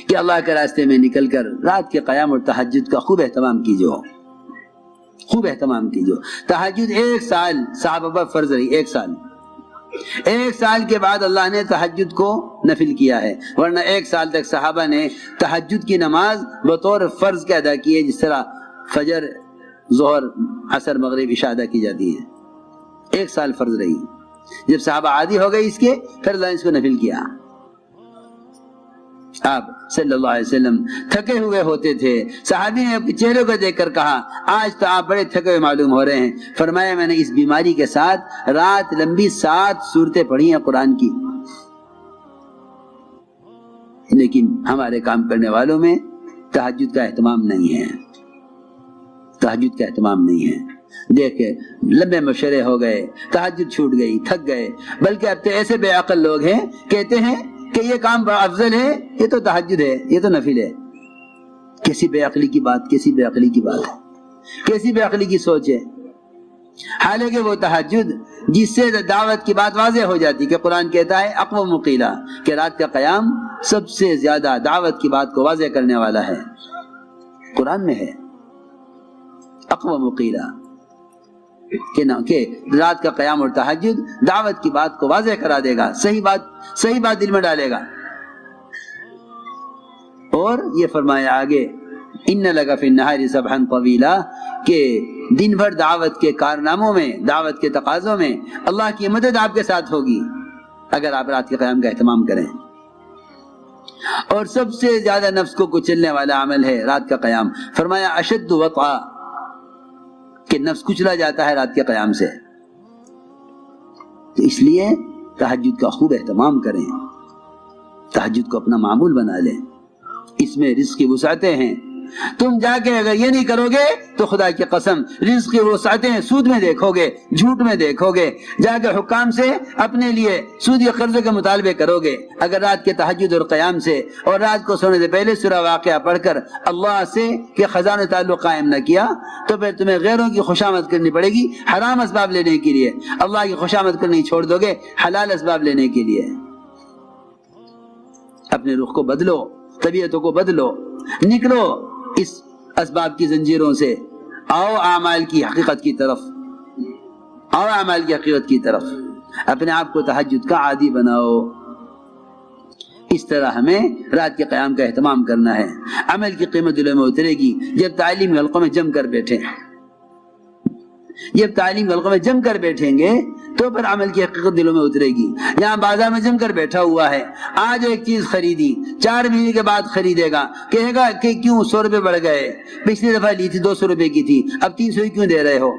کہ اللہ کے راستے میں نکل کر رات کے قیام اور تہجد کا خوب اہتمام کیجو، خوب اہتمام کیجو۔ تہجد 1 سال صحابہ پر فرض رہی، 1 سال کے بعد اللہ نے تہجد کو نفل کیا ہے، ورنہ 1 سال تک صحابہ نے تہجد کی نماز بطور فرض کے ادا کی ہے، جس طرح فجر، ظہر، عصر، مغرب، عشاء ادا کی جاتی ہے۔ 1 سال فرض رہی، جب صحابہ عادی ہو گئے اس کے، پھر اللہ نے اس کو نفل کیا۔ آپ صلی اللہ علیہ وسلم تھکے ہوئے ہوتے تھے، صحابی نے اپنے چہرے کو دیکھ کر کہا آج تو آپ بڑے تھکے ہوئے معلوم ہو رہے ہیں۔ فرمایا میں نے اس بیماری کے ساتھ رات لمبی 7 سورتیں پڑھی ہیں قرآن کی، لیکن ہمارے کام کرنے والوں میں تہجد کا اہتمام نہیں ہے، تہجد کا اہتمام نہیں ہے۔ دیکھیں لمبے مشورے ہو گئے، تہجد چھوٹ گئی، تھک گئے، بلکہ اب تو ایسے بے عقل لوگ ہیں کہتے ہیں کہ یہ کام بڑا افضل ہے، یہ تو تہجد ہے، یہ تو نفل ہے۔ کیسی بے عقلی کی بات، کیسی بے عقلی کی بات ہے، کیسی بے عقلی کی سوچ ہے۔ حالانکہ وہ تہجد جس سے دعوت کی بات واضح ہو جاتی کہ قرآن کہتا ہے اقوم مقیلا، کہ رات کا قیام سب سے زیادہ دعوت کی بات کو واضح کرنے والا ہے، قرآن میں ہے اقوم مقیلا، کہ رات کا قیام اور تہجد دعوت کی بات کو واضح کرا دے گا، صحیح بات دل میں ڈالے گا۔ اور یہ فرمایا آگے ان لک فی النہار سبحا طویلا، کہ دن بھر دعوت کے کارناموں میں، دعوت کے تقاضوں میں اللہ کی مدد آپ کے ساتھ ہوگی اگر آپ رات کے قیام کا اہتمام کریں۔ اور سب سے زیادہ نفس کو کچلنے والا عمل ہے رات کا قیام۔ فرمایا اشد وطئا، کہ نفس کچلا جاتا ہے رات کے قیام سے۔ تو اس لیے تہجد کا خوب اہتمام کریں، تہجد کو اپنا معمول بنا لیں، اس میں رزق کی وسعتیں ہیں۔ تم جا کے اگر یہ نہیں کرو گے تو خدا کی قسم رزق کی وسعتیں سود میں دیکھو گے، جھوٹ میں دیکھو گے، جا کے حکام سے اپنے لیے سود یا قرضے کے مطالبے کرو گے۔ اگر رات کے تہجد اور قیام سے اور رات کو سونے سے پہلے سورہ واقعہ پڑھ کر اللہ سے کہ خزانہ تعلق قائم نہ کیا تو پھر تمہیں غیروں کی خوشامد کرنی پڑے گی حرام اسباب لینے کے لیے، اللہ کی خوشامد کرنی چھوڑ دو گے حلال اسباب لینے کے لیے۔ اپنے رخ کو بدلو، طبیعتوں کو بدلو، نکلو اس اسباب کی زنجیروں سے، آؤ اعمال کی حقیقت کی طرف، آؤ اعمال کی حقیقت کی طرف، اپنے آپ کو تہجد کا عادی بناؤ۔ اس طرح ہمیں رات کے قیام کا اہتمام کرنا ہے۔ عمل کی قیمت دلوں میں اترے گی جب تعلیم حلقوں میں جم کر بیٹھیں، جب تعلیم حلقوں میں جم کر بیٹھیں گے تو پھر عمل کی حقیقت دلوں میں اترے گی۔ یہاں بازار میں جم کر بیٹھا ہوا ہے، آج ایک چیز خریدی، 4 مہینے کے بعد خریدے گا، کہے گا کہ کیوں 100 روپے بڑھ گئے، پچھلی دفعہ لی تھی 200 روپے کی تھی، اب 300 ہی کیوں دے رہے ہو؟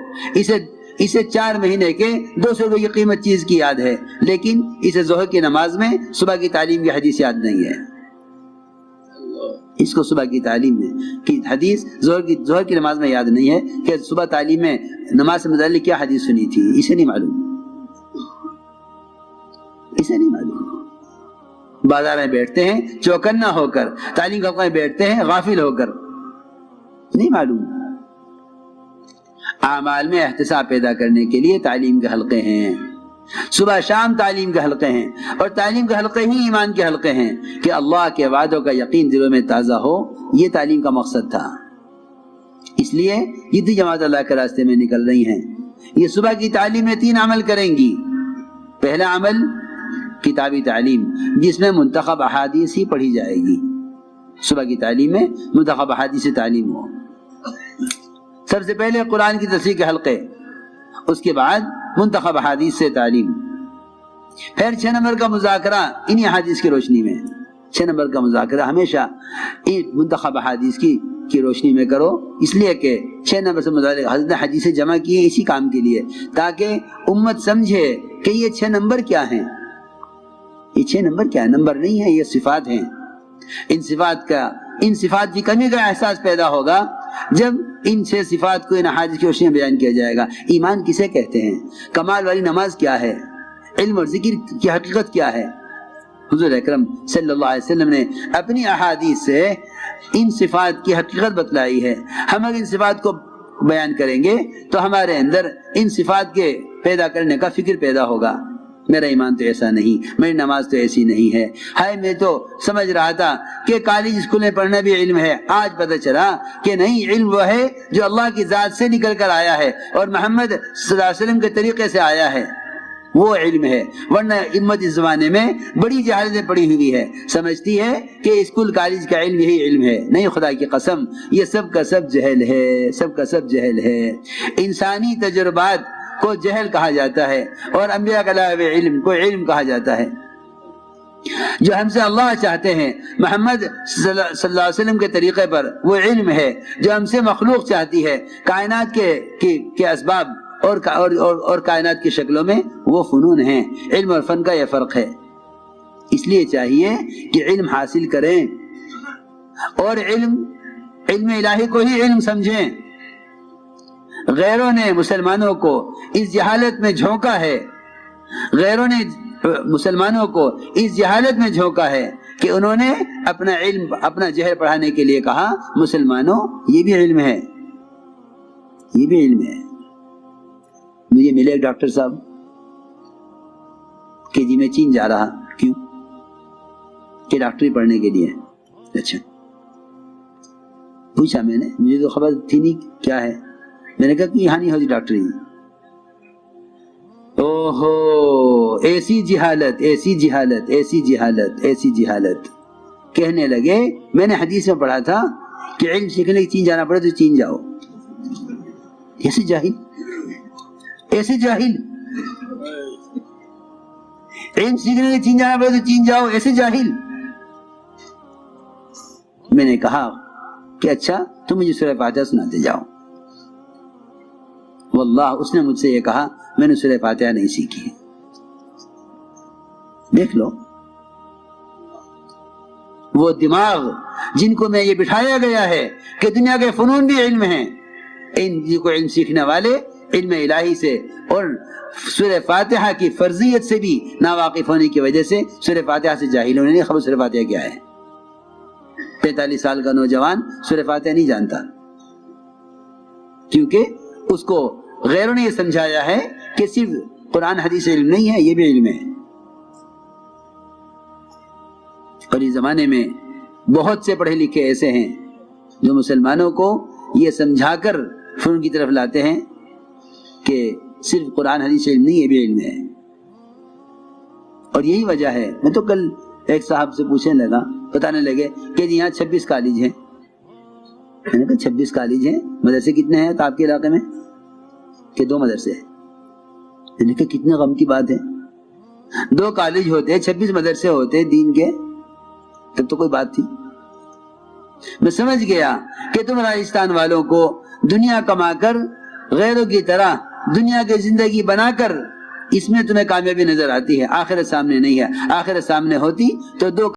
اسے 4 مہینے کے 200 روپے کی قیمت چیز کی یاد ہے، لیکن اسے ظہر کی نماز میں صبح کی تعلیم کی حدیث یاد نہیں ہے۔ اس کو صبح کی تعلیم میں کی حدیث ظہر کی نماز میں یاد نہیں ہے کہ صبح تعلیم میں نماز سے متعلق کیا حدیث سنی تھی، اسے نہیں معلوم، اسے نہیں معلوم۔ بازار میں بیٹھتے ہیں چوکنا ہو کر، تعلیم کے حلقے میں بیٹھتے ہیں غافل ہو کر، نہیں معلوم۔ اعمال میں احتساب پیدا کرنے کے لیے تعلیم کے حلقے ہیں، صبح شام تعلیم کے حلقے ہیں، اور تعلیم کے حلقے ہی ایمان کے حلقے ہیں کہ اللہ کے وعدوں کا یقین دلوں میں تازہ ہو۔ یہ تعلیم کا مقصد تھا۔ اس لیے جتنی جماعت اللہ کے راستے میں نکل رہی ہیں یہ صبح کی تعلیم میں 3 عمل کریں گی۔ پہلا عمل کتابی تعلیم، جس میں منتخب احادیث ہی پڑھی جائے گی۔ صبح کی تعلیم میں منتخب احادیث سے تعلیم ہو۔ سب سے پہلے قرآن کی تفسیر کے حلقے، اس کے بعد منتخب احادیث سے تعلیم، پھر 6 نمبر کا مذاکرہ انہی احادیث کی روشنی میں۔ 6 نمبر کا مذاکرہ ہمیشہ منتخب احادیث کی روشنی میں کرو، اس لیے کہ 6 نمبر سے متعلق حضرت نے حدیثیں جمع کی ہیں اسی کام کے لیے، تاکہ امت سمجھے کہ یہ 6 نمبر کیا ہیں۔ یہ 6 نمبر کیا ہے؟ نمبر نہیں ہے، یہ صفات ہیں۔ ان صفات کی کمی کا احساس پیدا ہوگا جب ان 6 صفات کو ان احادیث کی روشنی میں بیان کیا جائے گا۔ ایمان کسے کہتے ہیں؟ کمال والی نماز کیا ہے؟ علم اور ذکر کی حقیقت کیا ہے؟ حضور اکرم صلی اللہ علیہ وسلم نے اپنی احادیث سے ان صفات کی حقیقت بتلائی ہے۔ ہم اگر ان صفات کو بیان کریں گے تو ہمارے اندر ان صفات کے پیدا کرنے کا فکر پیدا ہوگا، میرا ایمان تو ایسا نہیں، میری نماز تو ایسی نہیں ہے، ہائے میں تو سمجھ رہا تھا کہ کالج اسکول میں پڑھنا بھی علم ہے، آج پتہ چلا کہ نہیں، علم وہ ہے جو اللہ کی ذات سے نکل کر آیا ہے اور محمد صلی اللہ علیہ وسلم کے طریقے سے آیا ہے، وہ علم ہے۔ ورنہ امت اس زمانے میں بڑی جہالتیں پڑی ہوئی ہے، سمجھتی ہے کہ اسکول کالج کا علم یہی علم ہے۔ نہیں، خدا کی قسم، یہ سب کا سب جہل ہے، سب کا سب جہل ہے۔ انسانی تجربات کو جہل کہا جاتا ہے اور انبیاء کے علاوہ علم کو علم کہا جاتا ہے۔ جو ہم سے اللہ چاہتے ہیں محمد صلی اللہ علیہ وسلم کے طریقے پر، وہ علم ہے۔ جو ہم سے مخلوق چاہتی ہے کائنات کے اسباب اور کائنات کی شکلوں میں، وہ فنون ہیں۔ علم اور فن کا یہ فرق ہے۔ اس لیے چاہیے کہ علم حاصل کریں اور علم الہی کو ہی علم سمجھیں۔ غیروں نے مسلمانوں کو اس جہالت میں جھونکا ہے، غیروں نے مسلمانوں کو اس جہالت میں جھونکا ہے کہ انہوں نے اپنا جہل پڑھانے کے لیے کہا مسلمانوں یہ بھی علم ہے، یہ بھی علم ہے۔ مجھے ملے ایک ڈاکٹر صاحب کہ جی میں چین جا رہا، کیوں؟ کہ ڈاکٹری پڑھنے کے لیے۔ اچھا، پوچھا میں نے، مجھے تو خبر تھی نہیں کیا ہے۔ میں نے کہا کہ یہاں نہیں ہوتی ڈاکٹری۔ اوہو، ایسی جہالت، ایسی جہالت، ایسی جہالت، ایسی جہالت۔ کہنے لگے میں نے حدیث میں پڑھا تھا کہ علم سیکھنے کی چین جانا پڑے تو چین جاؤ۔ ایسے جاہل، ایسے جاہل، علم سیکھنے کی چین جانا پڑے تو چین جاؤ، ایسے جاہل۔ میں نے کہا کہ اچھا تم مجھے سورہ فاتحہ سناتے جاؤ۔ واللہ اس نے مجھ سے یہ کہا میں نے سورہ فاتحہ نہیں سیکھی۔ دیکھ لو وہ دماغ جن کو میں یہ بٹھایا گیا ہے کہ دنیا کے فنون بھی علم ہیں، ان کو علم سیکھنے والے علم الہی سے اور سورہ فاتحہ کی فرضیت سے بھی ناواقف ہونے کی وجہ سے سورہ فاتحہ سے جاہل ہونے، نہیں خبر سورہ فاتحہ کیا ہے۔ 45 سال کا نوجوان سورہ فاتحہ نہیں جانتا، کیونکہ اس کو غیروں نے یہ سمجھایا ہے کہ صرف قرآن حدیث علم نہیں ہے، یہ بھی علم ہے۔ اور اس زمانے میں بہت سے پڑھے لکھے ایسے ہیں جو مسلمانوں کو یہ سمجھا کر فنون کی طرف لاتے ہیں کہ صرف قرآن حدیث علم نہیں، یہ بھی علم ہے۔ اور یہی وجہ ہے، میں تو کل ایک صاحب سے پوچھنے لگا، بتانے لگے کہ جی یہاں 26 کالج ہیں۔ میں نے کہا 26 کالج ہیں، مدرسے کتنے ہیں آپ کے علاقے میں؟ کہ 2 مدرسے ہیں۔ میں نے کہا کتنے غم کی بات ہے، 2 کالج ہوتے 26 مدرسے ہوتے دین کے، تب تو کوئی بات تھی۔ میں سمجھ گیا کہ تم راجستھان والوں کو دنیا کما کر غیروں کی طرح دنیا کی زندگی بنا کر اس میں تمہیں کامیابی نظر آتی ہے، آخرت سامنے نہیں ہے۔ آخرت سامنے ہوتی تو 2